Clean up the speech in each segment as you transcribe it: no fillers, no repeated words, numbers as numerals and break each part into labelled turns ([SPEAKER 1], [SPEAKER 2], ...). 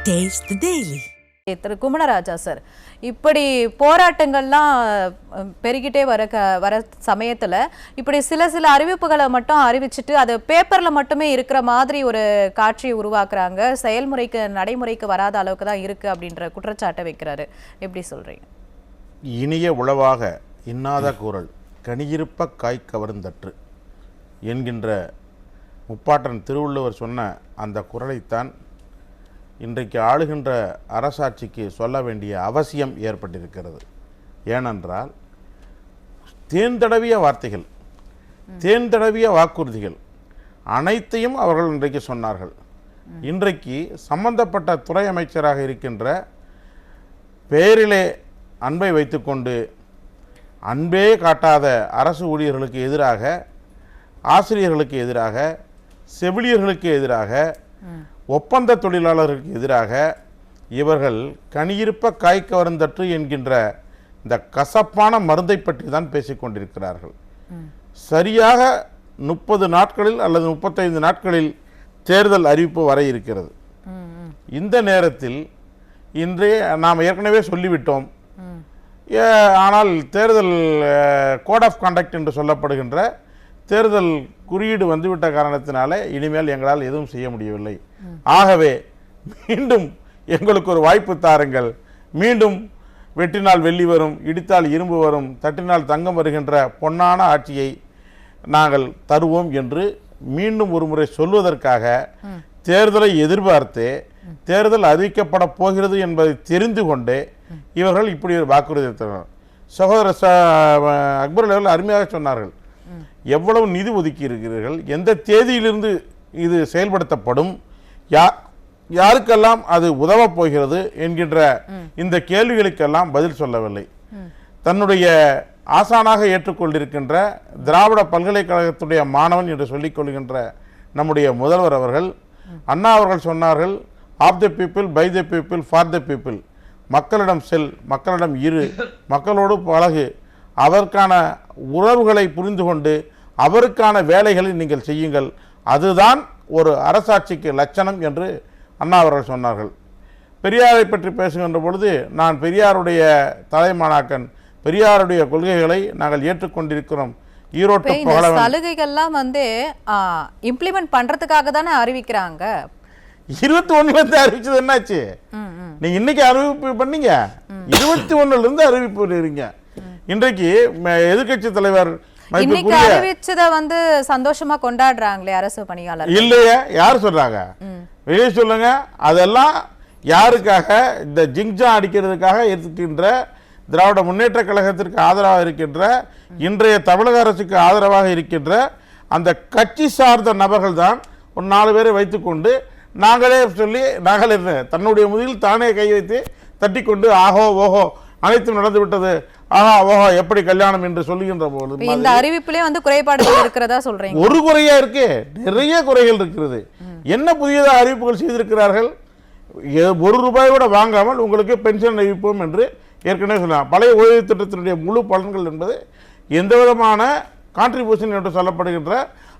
[SPEAKER 1] Taste the Daily.
[SPEAKER 2] Thiru Kumanaraja sir, இப்படி போராட்டங்கள்லாம் பெருகிட்டே வர சமயத்தில் இப்படி சில அறிவிப்புகளை மட்டும் அறிவிச்சுட்டு அது பேப்பரில் மட்டுமே இருக்கிற மாதிரி ஒரு காட்சியை உருவாக்குறாங்க. செயல்முறைக்கு நடைமுறைக்கு வராத அளவுக்கு தான் இருக்குது அப்படின்ற குற்றச்சாட்டை வைக்கிறாரு. எப்படி சொல்கிறீங்க?
[SPEAKER 3] இனிய உளவாக இன்னாத கூறல் கனியிருப்ப காய் கவர்ந்தற்று என்கின்ற முப்பாட்டன் திருவள்ளுவர் சொன்ன அந்த குறளைத்தான் இன்றைக்கு ஆளுகின்ற அரசாட்சிக்கு சொல்ல வேண்டிய அவசியம் ஏற்பட்டிருக்கிறது. ஏனென்றால் தேர்ந்தடவிய வார்த்தைகள், தேர்ந்தடவிய வாக்குறுதிகள் அனைத்தையும் அவர்கள் இன்றைக்கு சொன்னார்கள். இன்றைக்கு சம்பந்தப்பட்ட துறை அமைச்சராக இருக்கின்ற பெயரிலே அன்பை வைத்துக்கொண்டு அன்பே காட்டாத அரசு ஊழியர்களுக்கு எதிராக, ஆசிரியர்களுக்கு எதிராக, செவிலியர்களுக்கு எதிராக, ஒப்பந்த தொழிலாளர்களுக்கு எதிராக இவர்கள் கனியிருப்ப காய் கவர்ந்தற்று என்கின்ற இந்த கசப்பான மருந்தை பற்றி தான் பேசிக்கொண்டிருக்கிறார்கள். சரியாக 30 நாட்களில் அல்லது 35 நாட்களில் தேர்தல் அறிவிப்பு வர இருக்கிறது. இந்த நேரத்தில் இன்றைய நாம் ஏற்கனவே சொல்லிவிட்டோம். ஆனால் தேர்தல் கோட் ஆஃப் கான்டக்ட் என்று சொல்லப்படுகின்ற தேர்தல் குறியீடு வந்துவிட்ட காரணத்தினால இனிமேல் எங்களால் எதுவும் செய்ய முடியவில்லை. ஆகவே மீண்டும் எங்களுக்கு ஒரு வாய்ப்பு தாருங்கள், மீண்டும் வெட்டினால் வெள்ளி வரும், இடித்தால் இரும்பு வரும், தட்டினால் தங்கம் வருகின்ற பொன்னான ஆட்சியை நாங்கள் தருவோம் என்று மீண்டும் ஒரு முறை சொல்வதற்காக தேர்தலை எதிர்பார்த்து தேர்தல் அறிவிக்கப்பட போகிறது என்பதை தெரிந்து கொண்டு இவர்கள் இப்படி ஒரு வாக்குறுதி தருகிறார்கள். சகோதரர் அக்பர் அவர்கள் அருமையாக சொன்னார்கள். எவ்வளவு நிதி ஒதுக்கி இருக்கிறீர்கள், எந்த தேதியிலிருந்து இது செயல்படுத்தப்படும், யாருக்கெல்லாம் அது உதவப் போகிறது என்கின்ற இந்த கேள்விகளுக்கெல்லாம் பதில் சொல்லவில்லை. தன்னுடைய ஆசானாக ஏற்றுக்கொண்டிருக்கின்ற திராவிட பல்கலைக்கழகத்துடைய மாணவன் என்று சொல்லிக் கொள்கின்ற நம்முடைய முதல்வர் அவர்கள், அண்ணா அவர்கள் சொன்னார்கள், of the people, by the people, for the people. மக்களிடம் செல், மக்களிடம் இரு, மக்களோடு பழகு, அதற்கான உறவுகளை புரிந்து கொண்டு அவருக்கான வேலைகளை நீங்கள் செய்யுங்கள், அதுதான் ஒரு அரசாட்சிக்கு லட்சணம் என்று அண்ணா அவர்கள் சொன்னார்கள். பெரியாரை பற்றி பேசுகின்ற பொழுது நான் பெரியாருடைய தலைமாணாக்கன், பெரியாருடைய கொள்கைகளை நாங்கள் ஏற்றுக்கொண்டிருக்கிறோம். ஈரோட்டு
[SPEAKER 2] சலுகைகள்லாம் இம்ப்ளிமெண்ட் பண்றதுக்காக தானே அறிவிக்கிறாங்க.
[SPEAKER 3] 21 அறிவிச்சது என்னாச்சு? நீங்க இன்னைக்கு அறிவிப்பு பண்ணீங்க, 21 அறிவிப்பு இருங்க. இன்றைக்கு எதிர்கட்சி தலைவர்
[SPEAKER 2] இன்னைக்கு அறிவிச்சத சந்தோஷமா கொண்டாடுறாங்களே அரசு பணியாளர்.
[SPEAKER 3] இல்லையே, யார் சொல்றாங்க? வெளியே சொல்லுங்க. அதெல்லாம் யாருக்காக? இந்த ஜிங்ஜா அடிக்கிறதுக்காக இருக்கின்ற திராவிட முன்னேற்ற கழகத்திற்கு ஆதரவாக இருக்கின்ற, இன்றைய தமிழக அரசுக்கு ஆதரவாக இருக்கின்ற அந்த கட்சி சார்ந்த நபர்கள் தான் ஒரு 4 பேரை வைத்துக்கொண்டு நாங்களே சொல்லி நாங்களே தன்னுடைய முதுகில் தானே கை வைத்து தட்டி கொண்டு ஆஹோ ஓஹோ அனைத்தும் நடந்து விட்டது, ஆஹா ஓஹோ எப்படி கல்யாணம் என்று சொல்லுகின்ற போது
[SPEAKER 2] இந்த அறிவிப்பிலே குறைபாடுகள் இருக்கிறதா சொல்றீங்க?
[SPEAKER 3] ஒரு குறையா இருக்கு, நிறைய குறைகள் இருக்கிறது. என்ன புதியதாக அறிவிப்புகள் செய்திருக்கிறார்கள்? ₹1 கூட வாங்காமல் உங்களுக்கு பென்ஷன் அறிவிப்போம் என்று ஏற்கனவே சொல்லலாம். பழைய ஓய்வு திட்டத்தினுடைய முழு பலன்கள் என்பது எந்த விதமான கான்ட்ரிபியூஷன் என்று சொல்லப்படுகின்ற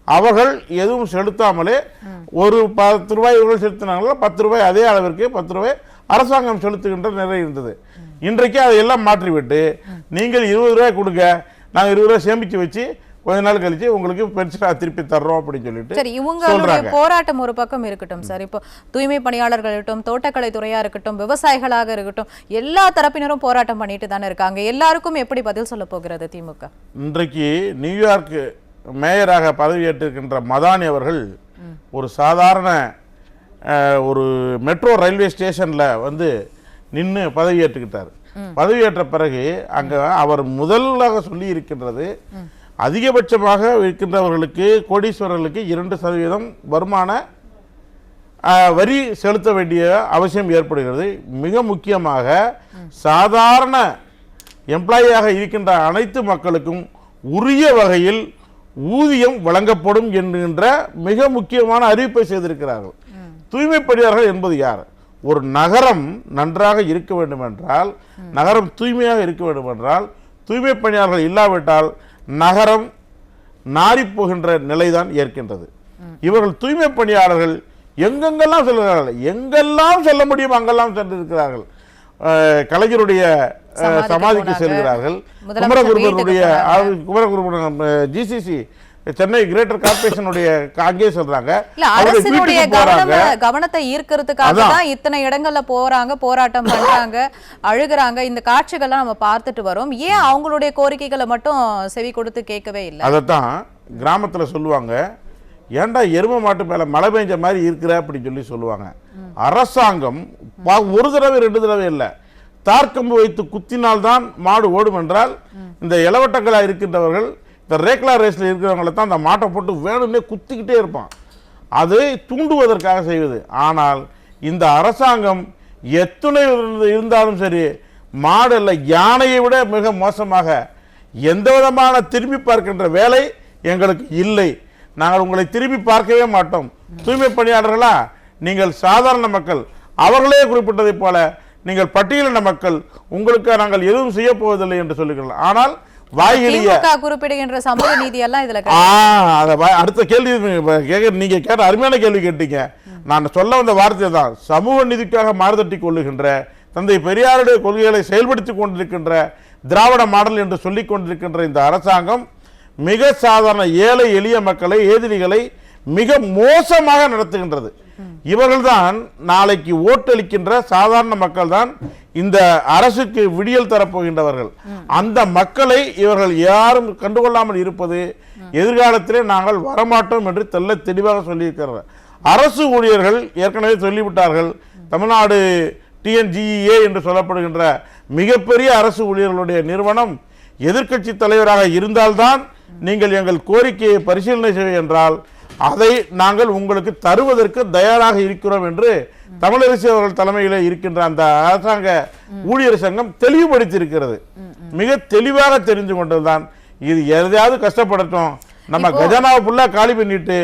[SPEAKER 3] அவர்கள் எதுவும் செலுத்தாமலே ஒரு ₹10 இவர்கள் செலுத்தினாங்களோ ₹10 அதே அளவிற்கு ₹10 அரசாங்கம் செலுத்துகின்ற நிலை இருந்தது. இன்றைக்கு அதையெல்லாம் மாற்றிவிட்டு நீங்கள் ₹20 கொடுங்க, நாங்கள் ₹20 சேமித்து வச்சு கொஞ்ச நாள் கழிச்சு உங்களுக்கு பெருசா திருப்பி தர்றோம் அப்படின்னு சொல்லிட்டு.
[SPEAKER 2] சரி, இவங்களுடைய போராட்டம் ஒரு பக்கம் இருக்கட்டும் சார். இப்போ தூய்மை பணியாளர்கள் இருக்கட்டும், தோட்டக்கலை துறையா இருக்கட்டும், விவசாயிகளாக இருக்கட்டும், எல்லா தரப்பினரும் போராட்டம் பண்ணிட்டு தானே இருக்காங்க. எல்லாருக்கும் எப்படி பதில் சொல்ல போகிறது திமுக?
[SPEAKER 3] இன்றைக்கு நியூயார்க் மேயராக பதவியேற்றிருக்கின்ற மதானி அவர்கள் ஒரு சாதாரண ஒரு மெட்ரோ ரயில்வே ஸ்டேஷனில் நின்று பதவியேற்றுக்கிட்டார். பதவியேற்ற பிறகு அங்கே அவர் முதலாக சொல்லி இருக்கின்றது, அதிகபட்சமாக இருக்கின்றவர்களுக்கு, கோடீஸ்வரர்களுக்கு 2% வருமான வரி செலுத்த வேண்டிய அவசியம் ஏற்படுகிறது. மிக முக்கியமாக சாதாரண எம்ப்ளாயியாக இருக்கின்ற அனைத்து மக்களுக்கும் உரிய வகையில் ஊதியம் வழங்கப்படும் என்கின்ற மிக முக்கியமான அறிவிப்பை செய்திருக்கிறார்கள். தூய்மை பணியாளர்கள் என்பது யார்? ஒரு நகரம் நன்றாக இருக்க வேண்டும் என்றால், நகரம் தூய்மையாக இருக்க வேண்டும் என்றால், தூய்மை பணியாளர்கள் இல்லாவிட்டால் நகரம் நாரிப்போகின்ற நிலைதான் ஏற்கின்றது. இவர்கள் தூய்மை பணியாளர்கள் எங்கெங்கெல்லாம் செல்கிறார்கள், எங்கெல்லாம் செல்ல முடியும் அங்கெல்லாம் சென்றிருக்கிறார்கள். கலைஞருடைய சமாதிக்கு செல்கிறார்கள், குமரகுருபருடைய GCC சென்னை கிரேட்டர் கார்பரேஷனுடைய அங்கே சொல்றாங்க.
[SPEAKER 2] அரசினுடைய கவனத்தை ஈர்க்கிறதுக்காக தான் இத்தனை இடங்கள்ல போறாங்க, போராட்டம் பண்றாங்க, அழுகுறாங்க. இந்த காட்சிகள்லாம் நம்ம பார்த்துட்டு வரோம். ஏன் அவங்களுடைய கோரிக்கைகளை மட்டும் செவி கொடுத்து கேட்கவே இல்லை?
[SPEAKER 3] அதைத்தான் கிராமத்துல சொல்லுவாங்க, ஏன்டா எரும மாட்டு மேல மழை பெஞ்ச மாதிரி இருக்கிற அப்படின்னு சொல்லி சொல்லுவாங்க. அரசாங்கம் ஒரு தடவை 2 தடவை இல்லை, தார்க்கம்பு வைத்து குத்தினால்தான் மாடு ஓடும் என்றால் இந்த இளவட்டங்களா இருக்கின்றவர்கள், இந்த ரேக்லா ரேஸ்ல இருக்கிறவங்களை தான் அந்த மாட்டை போட்டு வேணும்னே குத்திக்கிட்டே இருப்பான். அதை தூண்டுவதற்காக செய்வது. ஆனால் இந்த அரசாங்கம் எத்தனை இருந்தாலும் சரி, மாடு அல்ல யானையை விட மிக மோசமாக எந்த விதமான திரும்பி பார்க்கின்ற வேலை எங்களுக்கு இல்லை. நாங்கள் உங்களை திரும்பி பார்க்கவே மாட்டோம். தூய்மை பணியாளர்களா நீங்கள் சாதாரண மக்கள், அவர்களே குறிப்பிட்டதை போல நீங்கள் பட்டியலின மக்கள், உங்களுக்கு நாங்கள் எதுவும் செய்ய போவதில்லை என்று சொல்லுகிறோம். ஆனால்
[SPEAKER 2] குறிப்பிடுகின்ற சமூக நீதி எல்லாம் இதுல
[SPEAKER 3] அடுத்த கேள்வி நீங்க கேட்ட அருமையான கேள்வி கேட்டீங்க. நான் சொல்ல வந்த வார்த்தை தான், சமூக நீதிக்காக மாறுதட்டி கொள்ளுகின்ற தந்தை பெரியாருடைய கொள்கைகளை செயல்படுத்தி கொண்டிருக்கின்ற திராவிட மாடல் என்று சொல்லிக் கொண்டிருக்கின்ற இந்த அரசாங்கம் மிக சாதாரண ஏழை எளிய மக்களை, ஏதிலிகளை மிக மோசமாக நடத்துகின்றது. இவர்கள்தான் நாளைக்கு ஓட்டளிக்கின்ற சாதாரண மக்கள் தான் இந்த அரசுக்கு விடியல் தரப்போகின்றவர்கள். அந்த மக்களை இவர்கள் யாரும் கண்டுகொள்ளாமல் இருப்பது, எதிர்காலத்திலே நாங்கள் வரமாட்டோம் என்று தெல்ல தெளிவாக சொல்லியிருக்கிறார். அரசு ஊழியர்கள் ஏற்கனவே சொல்லிவிட்டார்கள். தமிழ்நாடு TNGEA என்று சொல்லப்படுகின்ற மிகப்பெரிய அரசு ஊழியர்களுடைய நிறுவனம் எதிர்க்கட்சி தலைவராக இருந்தால்தான் நீங்கள் எங்கள் கோரிக்கையை பரிசீலனை செய்ய என்றால் அதை நாங்கள் உங்களுக்கு தருவதற்கு தயாராக இருக்கிறோம் என்று தமிழரசு அவர்கள் தலைமையில் இருக்கின்ற அந்த அரசாங்க ஊழியர் சங்கம் தெளிவுபடுத்தியிருக்கிறது. மிக தெளிவாக தெரிந்து கொண்டதுதான், இது எதையாவது கஷ்டப்படட்டும், நம்ம கஜானாவை ஃபுல்லா காலி பண்ணிட்டு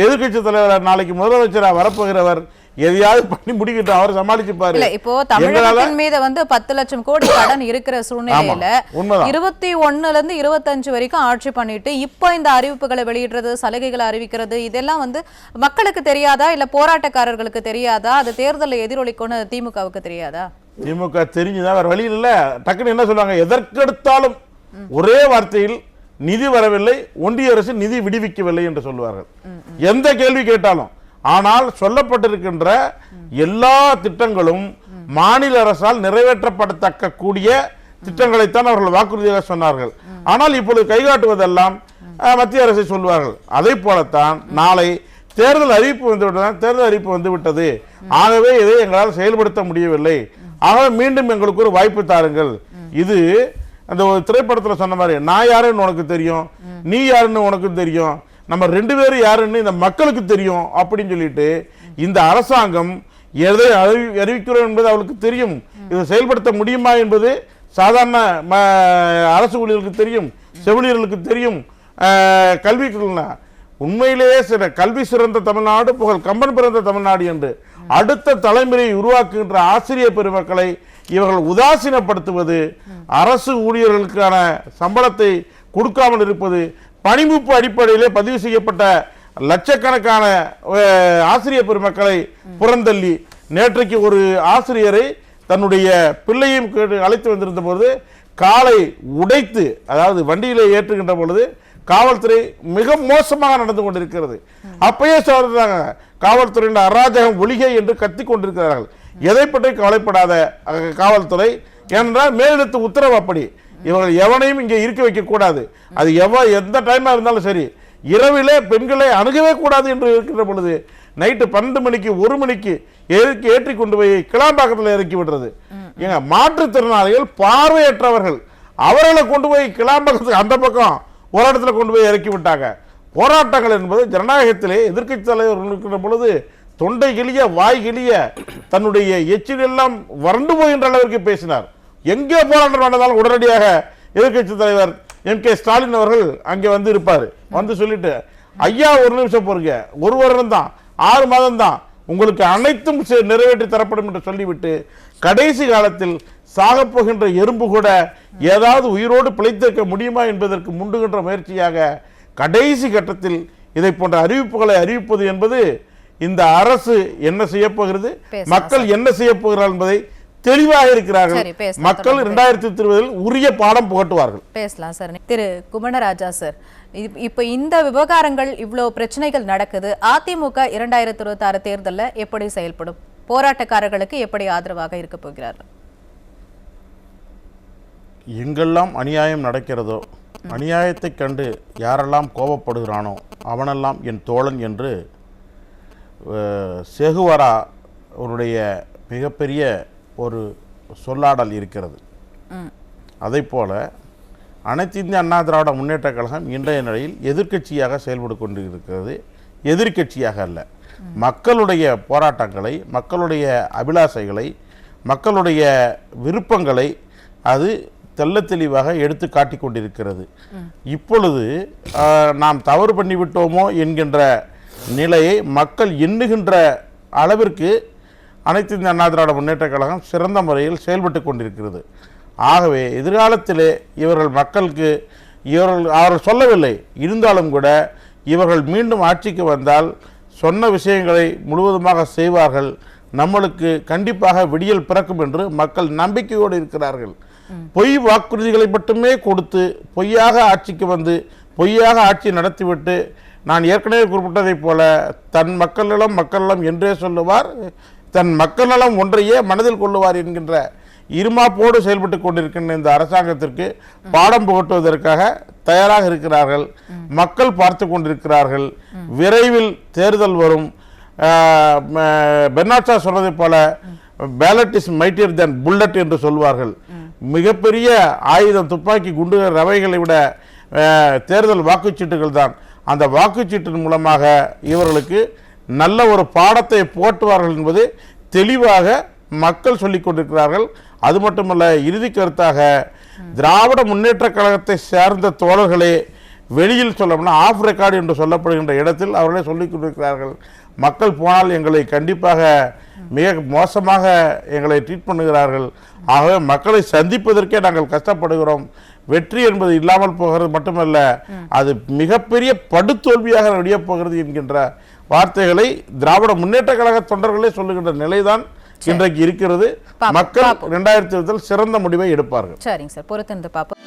[SPEAKER 3] எதிர்கட்சி தலைவர் நாளைக்கு முதலமைச்சராக வரப்போகிறவர் எதையாவது பண்ணி முடிக்கிட்டு அவர் சமாளிச்சுப்பாரு.
[SPEAKER 2] இப்போ தமிழகத்தின் மீது 10 லட்சம் கோடி கடன் இருக்கிற சூழ்நிலையில 21ல இருந்து 25 வரைக்கும் ஆட்சி பண்ணிட்டு இப்போ இந்த அறிவிப்புகளை வெளியிடுறது, சலுகைகளை அறிவிக்கிறது, இதெல்லாம் மக்களுக்கு தெரியாதா, இல்ல போராட்டக்காரர்களுக்கு தெரியாதா, அது தேர்தலில் எதிரொலிக்கும்னு திமுகவுக்கு தெரியாதா?
[SPEAKER 3] திமுக தெரிஞ்சுதான் வேற வழி இல்ல. டக்குன்னு என்ன சொல்லுவாங்க, எதற்கெடுத்தாலும் ஒரே வார்த்தையில் நிதி வரவில்லை, ஒன்றிய அரசு நிதி விடுவிக்கவில்லை என்று சொல்லுவார்கள் எந்த கேள்வி கேட்டாலும். ஆனால் சொல்லப்பட்டிருக்கின்ற எல்லா திட்டங்களும் மாநில அரசால் நிறைவேற்றப்படத்தக்க கூடிய திட்டங்களைத்தான் அவர்கள் வாக்குறுதியாக சொன்னார்கள். ஆனால் இப்பொழுது கைகாட்டுவதெல்லாம் மத்திய அரசை சொல்வார்கள். அதை போலத்தான் நாளை தேர்தல் அறிவிப்பு வந்துவிட்டது, ஆகவே இதை எங்களால் செயல்படுத்த முடியவில்லை, ஆகவே மீண்டும் எங்களுக்கு ஒரு வாய்ப்பு தாருங்கள். இது அந்த ஒரு திரைப்படத்தில் சொன்ன மாதிரி, நான் யாருன்னு உனக்கு தெரியும், நீ யாருன்னு உனக்கு தெரியும், நம்ம 2 பேரும் யாருன்னு இந்த மக்களுக்கு தெரியும் அப்படின்னு சொல்லிட்டு இந்த அரசாங்கம் எதை அறிவிக்கிறோம் என்பது அவளுக்கு தெரியும். இதை செயல்படுத்த முடியுமா என்பது சாதாரண அரசு ஊழியர்களுக்கு தெரியும், செவிலியர்களுக்கு தெரியும், கல்விக்கு உண்மையிலேயே கல்வி சிறந்த தமிழ்நாடு, புகழ் கம்பன் பிறந்த தமிழ்நாடு என்று அடுத்த தலைமுறையை உருவாக்குகின்ற ஆசிரியர் பெருமக்களை இவர்கள் உதாசீனப்படுத்துவது, அரசு ஊழியர்களுக்கான சம்பளத்தை கொடுக்காமல் இருப்பது, பணிமுப்பு அடிப்படையிலே பதிவு செய்யப்பட்ட லட்சக்கணக்கான ஆசிரியர் பெருமக்களை புறந்தள்ளி, நேற்றைக்கு ஒரு ஆசிரியரை தன்னுடைய பிள்ளையும் அழைத்து வந்திருந்த பொழுது காலை உடைத்து, அதாவது வண்டியிலே ஏற்றுகின்ற பொழுது காவல்துறை மிக மோசமாக நடந்து கொண்டிருக்கிறது. அப்பயே சொல்றாங்க, காவல்துறையின் அராஜகம் ஒழிகை என்று கத்திக் கொண்டிருக்கிறார்கள். எதை பற்றி கவலைப்படாத காவல்துறை, ஏனென்றால் மேலிடத்து உத்தரவு அப்படி. இவர்கள் எவனையும் இங்கே இருக்க வைக்க கூடாது, அது எந்த டைமா இருந்தாலும் சரி, இரவிலே பெண்களை அணுகவே கூடாது என்று இருக்கின்ற பொழுது நைட்டு 12 மணிக்கு 1 மணிக்கு ஏற்றி கொண்டு போய் கிளாம்பாக்கத்தில் இறக்கி விடுறது. ஏங்க, மாற்றுத்திறனாளிகள், பார்வையற்றவர்கள், அவர்களை கொண்டு போய் கிளாம்பாக்கத்துக்கு அந்த பக்கம் ஒரு இடத்துல கொண்டு போய் இறக்கி விட்டாங்க. போராட்டங்கள் என்பது ஜனநாயகத்திலே எதிர்க்கட்சி தலைவர் இருக்கிற பொழுது தொண்டை கிளிய வாய் கிளிய தன்னுடைய எச்சில் எல்லாம் வறண்டு போகின்ற அளவிற்கு பேசினார். எங்கே போராட்டம் நடந்தாலும் உடனடியாக எதிர்க்கட்சி தலைவர் MK ஸ்டாலின் அவர்கள் அங்கே வந்து இருப்பார். வந்து சொல்லிட்டு, ஐயா ஒரு நிமிஷம் போறீங்க, 1 வருடம் தான், 6 மாதம் தான், உங்களுக்கு அனைத்தும் நிறைவேற்றி தரப்படும் என்று சொல்லிவிட்டு கடைசி காலத்தில் சாகப் போகின்ற எறும்பு கூட ஏதாவது உயிரோடு பிழைத்திருக்க முடியுமா என்பதற்கு முண்டுகின்ற முயற்சியாக கடைசி கட்டத்தில் இதை போன்ற அறிவிப்புகளை அறிவிப்பது என்பது இந்த அரசு என்ன செய்ய போகிறது,
[SPEAKER 2] பேசலாம்
[SPEAKER 3] மக்கள் என்ன செய்ய போகிறார்கள் என்பதை தெளிவாக இருக்கிறார்கள்.
[SPEAKER 2] சரி, பேசலாம்.
[SPEAKER 3] மக்கள் 2020 உரிய பாடம் புகட்டுவார்கள்.
[SPEAKER 2] பேசலாம் சார். திரு குமணராஜா சார், இப்ப இந்த விவகாரங்கள் இவ்வளவு பிரச்சனைகள் நடக்குது, அதிமுக 2026 தேர்தலில் எப்படி செயல்படும்? போராட்டக்காரர்களுக்கு எப்படி ஆதரவாக இருக்க போகிறார்கள்?
[SPEAKER 3] எங்கெல்லாம் அநியாயம் நடக்கிறதோ, அநியாயத்தை கண்டு யாரெல்லாம் கோபப்படுகிறானோ அவனெல்லாம் என் தோழன் என்று செகுவரா அவருடைய மிகப்பெரிய ஒரு சொல்லாடல் இருக்கிறது. அதை போல அனைத்து இந்திய அண்ணா திராவிட முன்னேற்ற கழகம் இன்றைய நிலையில் எதிர்க்கட்சியாக செயல்பட்டு கொண்டிருக்கிறது. எதிர்க்கட்சியாக அல்ல, மக்களுடைய போராட்டங்களை, மக்களுடைய அபிலாசைகளை, மக்களுடைய விருப்பங்களை அது தெள்ள தெளிவாக எடுத்து காட்டிக் கொண்டிருக்கிறது. இப்பொழுது நாம் தவறு பண்ணிவிட்டோமோ என்கின்ற நிலையை மக்கள் எண்ணுகின்ற அளவிற்கு அனைத்து இந்திய அண்ணா திராவிட முன்னேற்ற கழகம் சிறந்த முறையில் செயல்பட்டு கொண்டிருக்கிறது. ஆகவே எதிர்காலத்திலே இவர்கள் மக்களுக்கு அவர்கள் சொல்லவில்லை, இருந்தாலும் கூட இவர்கள் மீண்டும் ஆட்சிக்கு வந்தால் சொன்ன விஷயங்களை முழுவதுமாக செய்வார்கள், நம்மளுக்கு கண்டிப்பாக விடியல் பிறக்கும் என்று மக்கள் நம்பிக்கையோடு இருக்கிறார்கள். பொய் வாக்குறுதிகளை மட்டுமே கொடுத்து பொய்யாக ஆட்சிக்கு வந்து பொய்யாக ஆட்சி நடத்திவிட்டு, நான் ஏற்கனவே குறிப்பிட்டதைப் போல தன் மக்கள் நலம் என்றே சொல்லுவார், தன் மக்கள் நலம் ஒன்றையே மனதில் கொள்ளுவார் என்கின்ற இருமாப்போடு செயல்பட்டு கொண்டிருக்கின்ற இந்த அரசாங்கத்திற்கு பாடம் புகட்டுவதற்காக தயாராக இருக்கிறார்கள். மக்கள் பார்த்து கொண்டிருக்கிறார்கள். விரைவில் தேர்தல் வரும். பெர்னாட்ஷா சொன்னதை போல ballot is mightier than bullet என்று சொல்வார்கள். மிகப்பெரிய ஆயுதம், துப்பாக்கி, குண்டுகள், ரவைகளை விட தேர்தல் வாக்குச்சீட்டுகள் தான். அந்த வாக்குச்சீட்டின் மூலமாக இவர்களுக்கு நல்ல ஒரு பாடத்தை போட்டுவார்கள் என்பது தெளிவாக மக்கள் சொல்லிக் கொண்டிருக்கிறார்கள். அது மட்டுமல்ல, இறுதி கருத்தாக திராவிட முன்னேற்ற கழகத்தை சேர்ந்த தோழர்களே வெளியில் சொல்லப்போனா ஆஃப் ரெக்கார்டு என்று சொல்லப்படுகின்ற இடத்தில் அவர்களே சொல்லிக் கொண்டிருக்கிறார்கள், மக்கள் போனால் எங்களை கண்டிப்பாக மிக மோசமாக எங்களை ட்ரீட் பண்ணுகிறார்கள். ஆகவே மக்களை சந்திப்பதற்கே நாங்கள் கஷ்டப்படுகிறோம். வெற்றி என்பது இல்லாமல் போகிறது மட்டுமல்ல, அது மிகப்பெரிய படுதோல்வியாக நடிய போகிறது என்கின்ற வார்த்தைகளை திராவிட முன்னேற்ற கழக தொண்டர்களே சொல்லுகின்ற நிலைதான் இன்றைக்கு இருக்கிறது. மக்கள் 2020 சிறந்த முடிவை எடுப்பார்கள்.
[SPEAKER 2] சரிங்க சார், பொறுத்திருந்து பார்ப்போம்.